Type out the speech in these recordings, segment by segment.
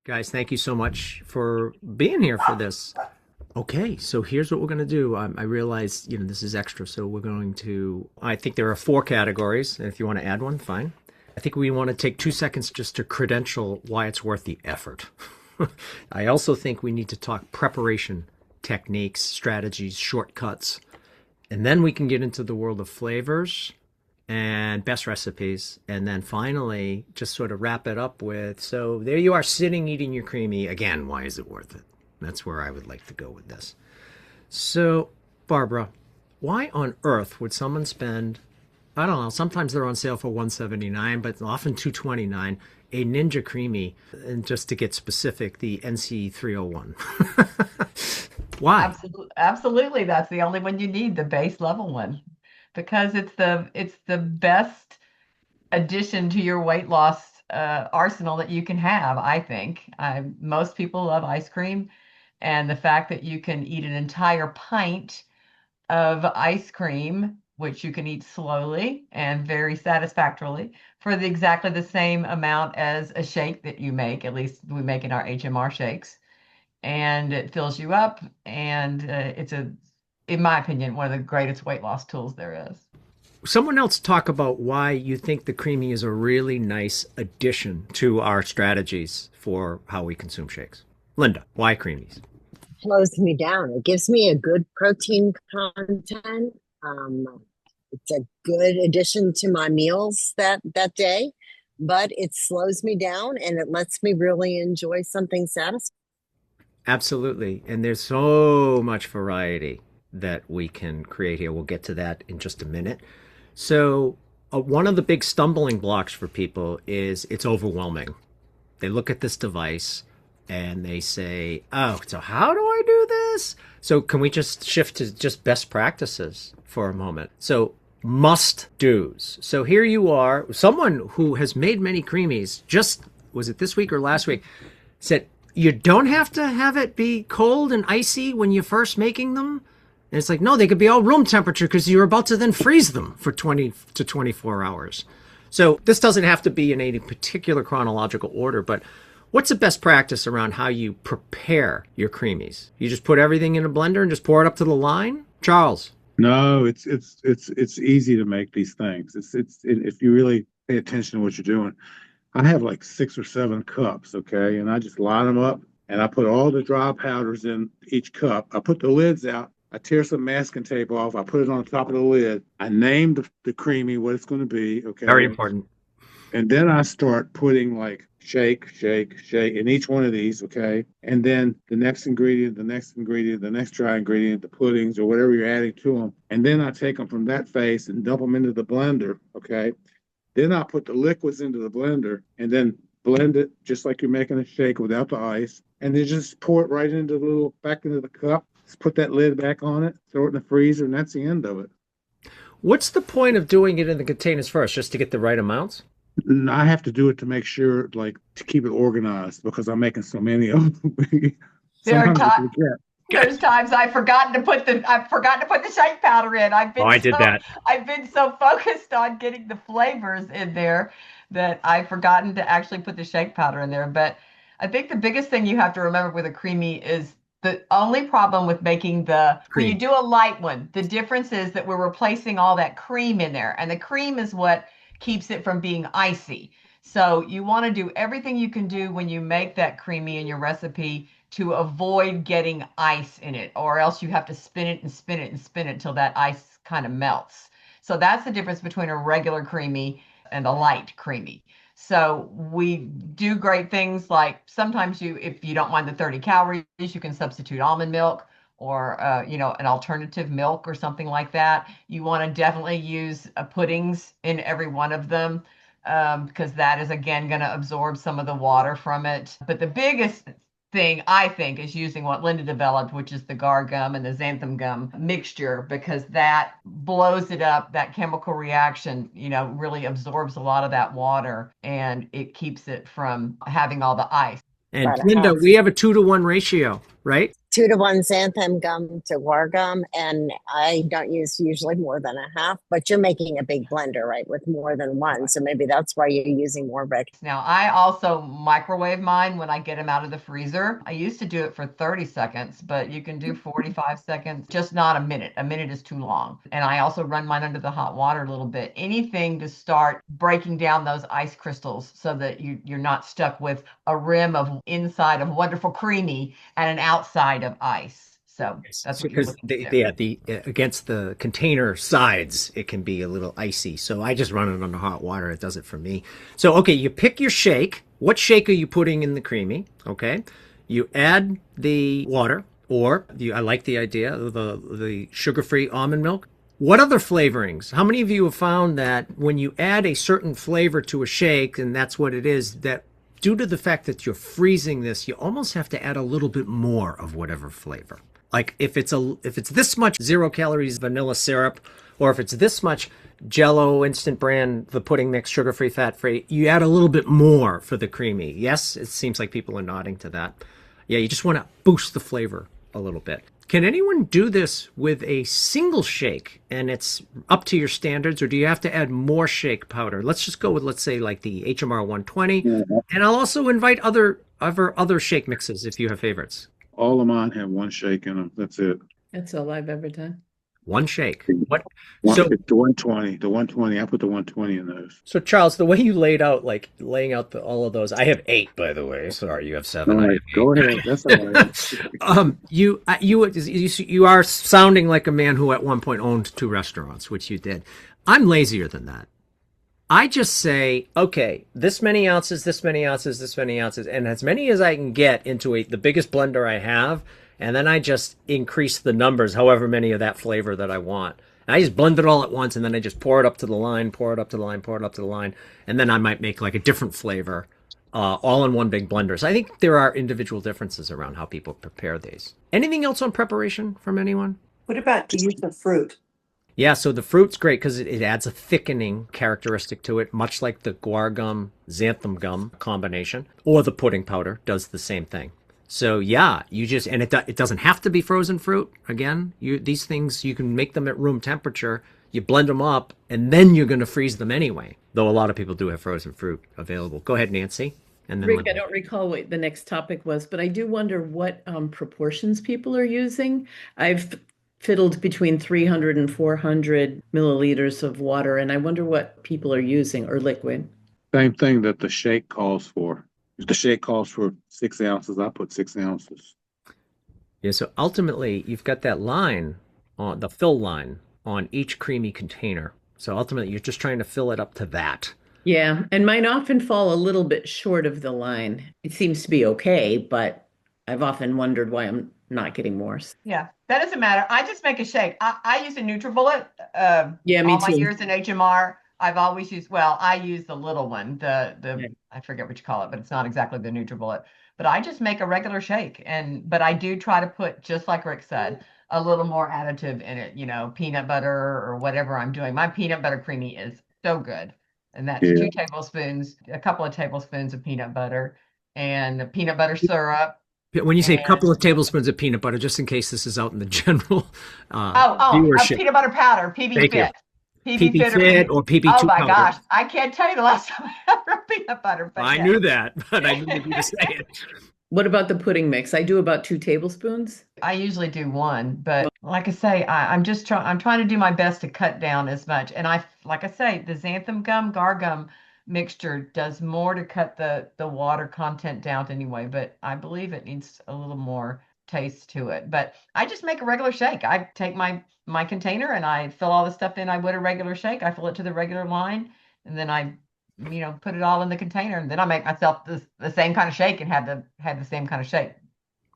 Guys, thank you so much for being here for this. Okay, so here's what we're going to do. I realize, this is extra, so we're going to, I think there are four categories, and if you want to add one, fine. I think we want to take 2 seconds just to credential why it's worth the effort. I also think we need to talk preparation techniques, strategies, shortcuts, and then we can get into the world of flavors and best recipes. And then finally, just sort of wrap it up with, so there you are sitting eating your creamy. Again, why is it worth it? That's where I would like to go with this. So, Barbara, why on earth would someone spend, I don't know, sometimes they're on sale for 179, but often 229, a Ninja Creami, and just to get specific, the NC 301. Why? Absolutely, that's the only one you need, the base level one, because it's the best addition to your weight loss arsenal that you can have, I think. Most people love ice cream, and the fact that you can eat an entire pint of ice cream, which you can eat slowly and very satisfactorily, for exactly the same amount as a shake that you make, at least we make in our HMR shakes, and it fills you up, and in my opinion, one of the greatest weight loss tools there is. Someone else talk about why you think the creamy is a really nice addition to our strategies for how we consume shakes. Linda, why creamies? Slows me down. It gives me a good protein content. Um, it's a good addition to my meals that day, but it slows me down and it lets me really enjoy something satisfying. Absolutely. And there's so much variety that we can create here. We'll get to that in just a minute. So, one of the big stumbling blocks for people is it's overwhelming. They look at this device and they say, oh, so how do I do this? So, can we just shift to just best practices for a moment? So, must do's. So, here you are, someone who has made many creamies, just was it this week or last week, said, you don't have to have it be cold and icy when you're first making them. And it's like, no, they could be all room temperature because you're about to then freeze them for 20 to 24 hours. So this doesn't have to be in any particular chronological order, but what's the best practice around how you prepare your creamies? You just put everything in a blender and just pour it up to the line? Charles. No, it's easy to make these things. If you really pay attention to what you're doing. I have like 6 or 7 cups, okay, and I just line them up and I put all the dry powders in each cup. I put the lids out. I tear some masking tape off. I put it on top of the lid. I name the creamy what it's going to be, Very okay, important. and then I start putting like shake, shake, shake in each one of these, okay? And then the next ingredient, the next ingredient, the next dry ingredient, the puddings or whatever you're adding to them. And then I take them from that phase and dump them into the blender, okay? Then I put the liquids into the blender and then blend it just like you're making a shake without the ice. And then just pour it right into the little, back into the cup. Just put that lid back on it, throw it in the freezer, and that's the end of it. What's the point of doing it in the containers first, just to get the right amounts? And I have to do it to make sure, like, to keep it organized because I'm making so many of them. There are Sometimes I times forget. there's times I've forgotten to put the shake powder in. Oh, I did that. I've been so focused on getting the flavors in there that I've forgotten to actually put the shake powder in there. But I think the biggest thing you have to remember with a creamy is the only problem with making when you Cream. do a light one, the difference is that we're replacing all that cream in there, and the cream is what keeps it from being icy. So you want to do everything you can do when you make that creamy in your recipe to avoid getting ice in it, or else you have to spin it and spin it and spin it till that ice kind of melts. So that's the difference between a regular creamy and a light creamy. So we do great things like sometimes if you don't mind the 30 calories, you can substitute almond milk or an alternative milk or something like that. You want to definitely use puddings in every one of them, because that is again going to absorb some of the water from it. But the biggest thing I think is using what Linda developed, which is the gar gum and the xanthan gum mixture, because that blows it up. That chemical reaction, really absorbs a lot of that water and it keeps it from having all the ice. And But I Linda, have we have a 2-to-1 ratio, right? 2-to-1 xanthan gum to guar gum, and I don't use usually more than a half, but you're making a big blender, right, with more than one. So maybe that's why you're using more Rick. Now, I also microwave mine when I get them out of the freezer. I used to do it for 30 seconds, but you can do 45 seconds, just not a minute. A minute is too long. And I also run mine under the hot water a little bit. Anything to start breaking down those ice crystals so that you're not stuck with a rim of inside of wonderful creamy and an outside of ice. So that's what you're Because looking to do. the against the container sides, it can be a little icy. So I just run it under hot water. It does it for me. So okay, you pick your shake. What shake are you putting in the creamy? Okay, you add the water, or I like the idea of the sugar-free almond milk. What other flavorings? How many of you have found that when you add a certain flavor to a shake, and that's what it is, that due to the fact that you're freezing this, you almost have to add a little bit more of whatever flavor. Like if it's this much 0 calories vanilla syrup, or if it's this much Jello instant brand, the pudding mix, sugar-free, fat-free, you add a little bit more for the creamy. Yes, it seems like people are nodding to that. Yeah, you just want to boost the flavor a little bit. Can anyone do this with a single shake and it's up to your standards, or do you have to add more shake powder? Let's just go with, let's say, like the HMR 120. And I'll also invite other shake mixes if you have favorites. All of mine have one shake in them. That's it. That's all I've ever done. One shake. What? So So, the 120, the 120. I put the 120 in those. so Charles, the way you laid out, like laying out all of those, I have 8, by the way. Sorry, you have 7. All I right, have go ahead. That's all right. you are sounding like a man who at one point owned 2 restaurants, which you did. I'm lazier than that. I just say, okay, this many ounces, this many ounces, this many ounces, and as many as I can get into the biggest blender I have, and then I just increase the numbers, however many of that flavor that I want. And I just blend it all at once, and then I just pour it up to the line, pour it up to the line, pour it up to the line, and then I might make like a different flavor, all in one big blender. So I think there are individual differences around how people prepare these. Anything else on preparation from anyone? What about the use of fruit? Yeah, so the fruit's great because it adds a thickening characteristic to it, much like the guar gum, xanthan gum combination, or the pudding powder does the same thing. So yeah, it doesn't have to be frozen fruit. Again, these things, you can make them at room temperature, you blend them up, and then you're going to freeze them anyway. Though a lot of people do have frozen fruit available. Go ahead, Nancy. And then Rick, I don't recall what the next topic was, but I do wonder what proportions people are using. I've fiddled between 300 and 400 milliliters of water, and I wonder what people are using, or liquid. Same thing that the shake calls for. If the shake calls for 6 ounces, I put 6 ounces. Yeah, so ultimately, you've got that line, on the fill line, on each creamy container. So ultimately, you're just trying to fill it up to that. Yeah, and mine often fall a little bit short of the line. It seems to be okay, but I've often wondered why I'm not getting more. Yeah, that doesn't matter. I just make a shake. I use a NutriBullet. Yeah, me all my too. years in HMR, I've always used, well, I use the little one, Yeah. I forget what you call it, but it's not exactly the NutriBullet. But I just make a regular shake, but I do try to put, just like Rick said, a little more additive in it, peanut butter or whatever I'm doing. My peanut butter creamy is so good. And that's Yeah. 2 tablespoons, a couple of tablespoons of peanut butter and peanut butter syrup. When you say a And couple of tablespoons of peanut butter, just in case this is out in the general viewership. viewership. Peanut butter powder, PB Thank you. Fit. PB Fit Fit or PB2 Oh my powder. gosh, I can't tell you the last time I had peanut butter. But I yeah. knew that, but I didn't need you to say it. What about the pudding mix? I do about 2 tablespoons. I usually do 1, but like I say, I'm trying to do my best to cut down as much. And like I say, the xanthan gum, guar gum mixture does more to cut the water content down anyway, but I believe it needs a little more taste to it. But I just make a regular shake. I take my container and I fill all the stuff in I would a regular shake. I fill it to the regular line, and then I put it all in the container, and then I make myself the same kind of shake and have the same kind of shake.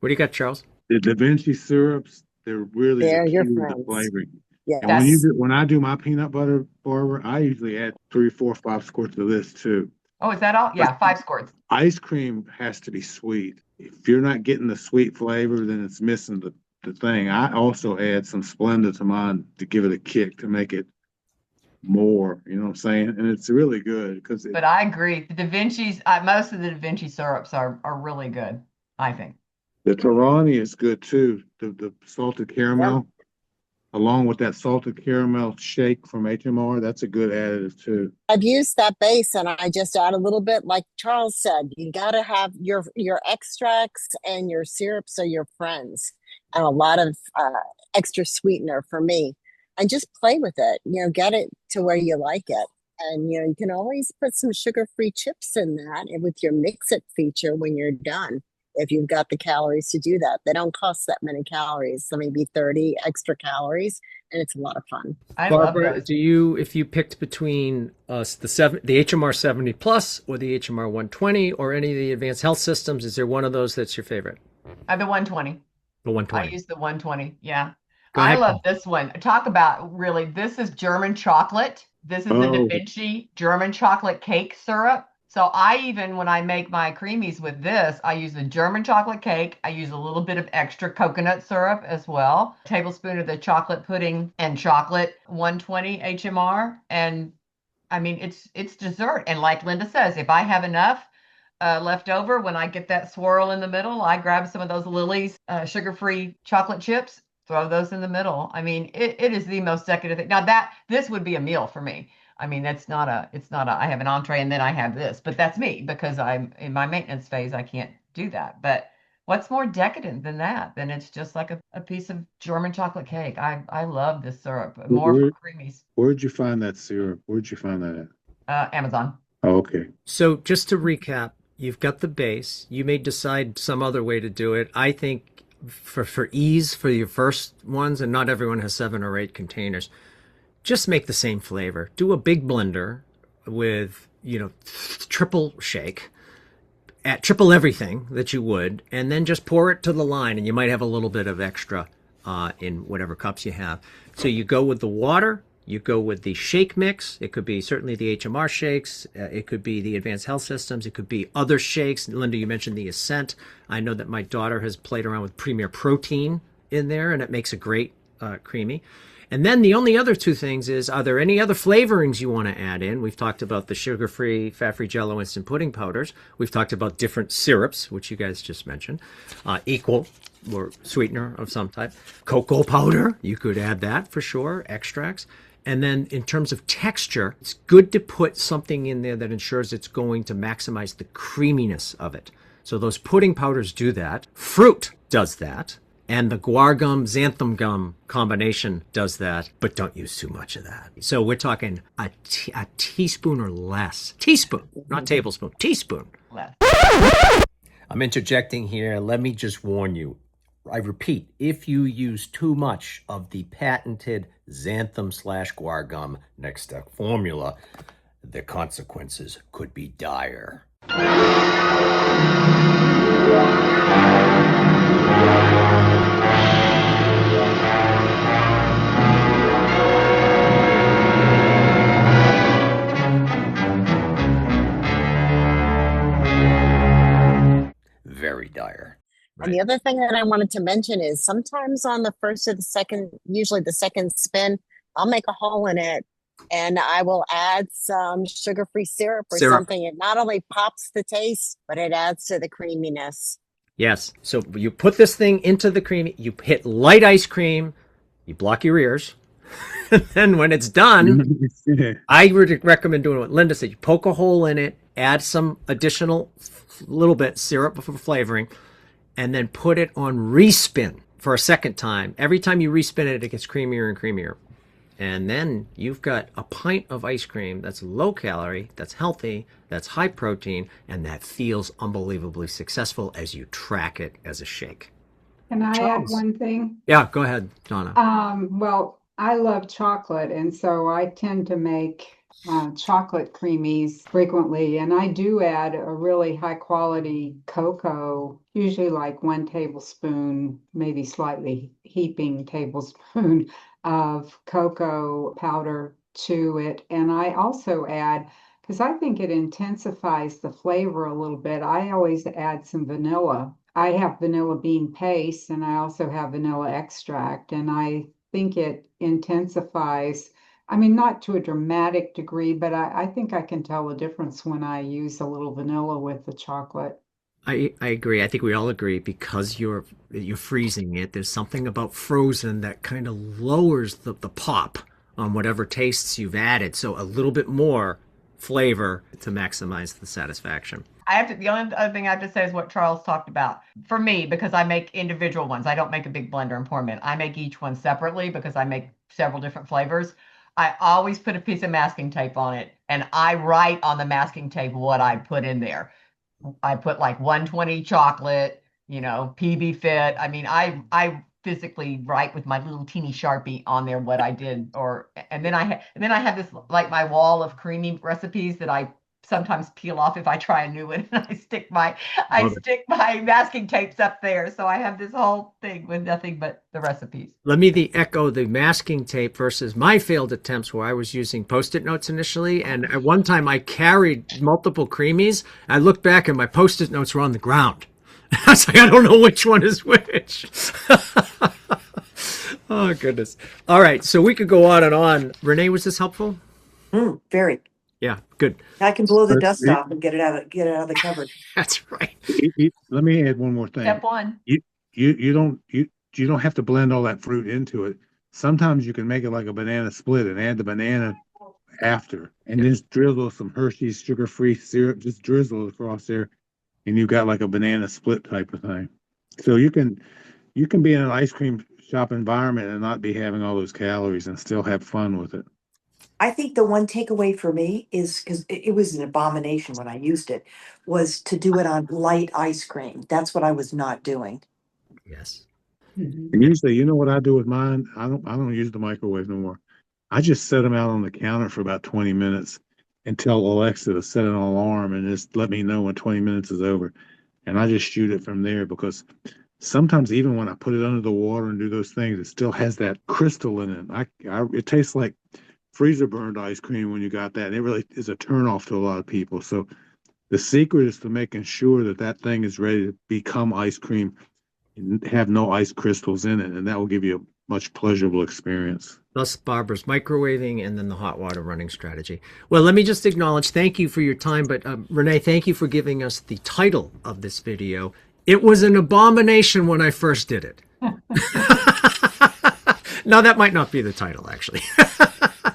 What do you got, Charles? The Da Vinci syrups, they're really They're the key your to the friends. flavoring. Yeah. And when I do my peanut butter forward, I usually add 3, 4, 5 squirts of this too. Oh, is that all? Yeah, 5 squirts. Ice cream has to be sweet. If you're not getting the sweet flavor, then it's missing the thing. I also add some Splenda to mine to give it a kick, to make it more, you know what I'm saying? And it's really good because But I agree. The Da Vinci's, most of the Da Vinci syrups are really good, I think. The Torani is good too. The salted Yep. caramel, along with that salted caramel shake from HMR, that's a good additive too. I've used that base and I just add a little bit, like Charles said, you got to have your extracts and your syrups are your friends, and a lot of extra sweetener for me. And just play with it, get it to where you like it. And you can always put some sugar-free chips in that and with your mix it feature when you're done. If you've got the calories to do that, they don't cost that many calories, so maybe 30 extra calories, and it's a lot of fun. I love Barbara, those. if you picked between the HMR 70 Plus or the HMR 120 or any of the advanced health systems, is there one of those that's your favorite? The 120. The I 120. use the 120. Yeah. Go I ahead. love this one. Talk about really, this is German chocolate. This is the Da Oh, Vinci German chocolate cake syrup. So when I make my creamies with this, I use the German chocolate cake. I use a little bit of extra coconut syrup as well. A tablespoon of the chocolate pudding and chocolate 120 HMR. And I mean, it's dessert. And like Linda says, if I have enough left over, when I get that swirl in the middle, I grab some of those Lily's sugar-free chocolate chips, throw those in the middle. I mean, it is the most decadent thing. Now this would be a meal for me. I mean, it's not a, I have an entree and then I have this, but that's me because I'm in my maintenance phase. I can't do that. But what's more decadent than that? Then it's just like a piece of German chocolate cake. I love this syrup more for where creamies. where'd you find that syrup? Where'd you find that at? Amazon. Oh, okay. So just to recap, you've got the base. You may decide some other way to do it. I think for ease for your first ones, and not everyone has 7 or 8 containers, just make the same flavor. Do a big blender with, triple shake, at triple everything that you would, and then just pour it to the line, and you might have a little bit of extra in whatever cups you have. So you go with the water, you go with the shake mix. It could be certainly the HMR shakes. It could be the advanced health systems. It could be other shakes. Linda, you mentioned the Ascent. I know that my daughter has played around with Premier Protein in there, and it makes a great creamy. And then the only other 2 things is, are there any other flavorings you want to add in? We've talked about the sugar-free, fat-free Jell-O instant pudding powders. We've talked about different syrups, which you guys just mentioned, equal or sweetener of some type. Cocoa powder, you could add that for sure, extracts. And then in terms of texture, it's good to put something in there that ensures it's going to maximize the creaminess of it. So those pudding powders do that. Fruit does that. And the guar gum, xanthan gum combination does that, but don't use too much of that. So we're talking a teaspoon or less. Teaspoon, not tablespoon, teaspoon. Left. I'm interjecting here. Let me just warn you. I repeat, if you use too much of the patented xanthan/guar gum next step formula, the consequences could be dire. Very dire. And the other thing that I wanted to mention is sometimes on the first or the second, usually the second spin, I'll make a hole in it and I will add some sugar-free syrup or something. It not only pops the taste, but it adds to the creaminess. Yes. So you put this thing into the cream, you hit light ice cream, you block your ears. And then when it's done, I would recommend doing what Linda said. You poke a hole in it, add some additional little bit syrup for flavoring, and then put it on respin for a second time. Every time you respin it, it gets creamier and creamier. And then you've got a pint of ice cream that's low calorie, that's healthy, that's high protein, and that feels unbelievably successful as you track it as a shake. Can I add Charles. one thing? Yeah, go ahead, Donna. Well, I love chocolate, and so I tend to make chocolate creamies frequently, and I do add a really high quality cocoa, usually like 1 tablespoon, maybe slightly heaping tablespoon of cocoa powder to it. And I also add, because I think it intensifies the flavor a little bit, I always add some vanilla. I have vanilla bean paste and I also have vanilla extract, and I think it intensifies. I mean, not to a dramatic degree, but I think I can tell the difference when I use a little vanilla with the chocolate. I agree. I think we all agree because you're freezing it. There's something about frozen that kind of lowers the pop on whatever tastes you've added. So a little bit more flavor to maximize the satisfaction. The only other thing I have to say is what Charles talked about. For me, because I make individual ones, I don't make a big blender and pour them in. I make each one separately because I make several different flavors. I always put a piece of masking tape on it and I write on the masking tape what I put in there. I put like 120 chocolate, PB fit. I mean, I physically write with my little teeny Sharpie on there what I did, and then I have this like my wall of creamy recipes that I sometimes peel off if I try a new one. And I Love it. stick my masking tapes up there, so I have this whole thing with nothing but the recipes. Let me echo the masking tape versus my failed attempts where I was using Post-it notes initially. And at one time I carried multiple creamies. I looked back and my Post-it notes were on the ground. I was like, I don't know which one is which. Oh, goodness. All right. So we could go on and on. Renee, was this helpful? Very. Yeah, good. I can blow the But dust off and get it out of the cupboard. That's right. let me add one more thing. Step one. You don't have to blend all that fruit into it. Sometimes you can make it like a banana split and add the banana after, and just drizzle some Hershey's sugar-free syrup, just drizzle it across there, and you got like a banana split type of thing. So you can be in an ice cream shop environment and not be having all those calories and still have fun with it. I think the one takeaway for me is because it was an abomination when I used it, was to do it on light ice cream. That's what I was not doing. Yes. And usually, you know what I do with mine? I don't use the microwave no more. I just set them out on the counter for about 20 minutes and tell Alexa to set an alarm and just let me know when 20 minutes is over. And I just shoot it from there because sometimes even when I put it under the water and do those things, it still has that crystal in it. It tastes like freezer burned ice cream when you got that. And it really is a turnoff to a lot of people. So the secret is to making sure that that thing is ready to become ice cream and have no ice crystals in it. And that will give you a much pleasurable experience. Thus Barbara's microwaving and then the hot water running strategy. Well, let me just acknowledge, thank you for your time. But Renee, thank you for giving us the title of this video. It was an abomination when I first did it. Now that might not be the title, actually.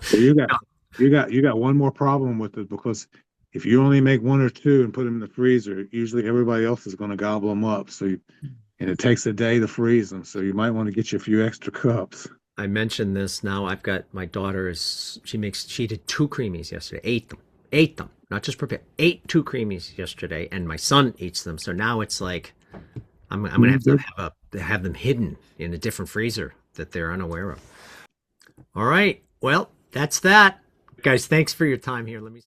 So you got one more problem with it because if you only make one or two and put them in the freezer, usually everybody else is going to gobble them up. And it takes a day to freeze them. So you might want to get you a few extra cups. I mentioned this now. I've got my daughter she did 2 creamies yesterday, ate them, not just prepared, ate 2 creamies yesterday, and my son eats them. So now it's like I'm gonna have to have them hidden in a different freezer that they're unaware of. All right, well, that's that, guys. Thanks for your time here. Let me.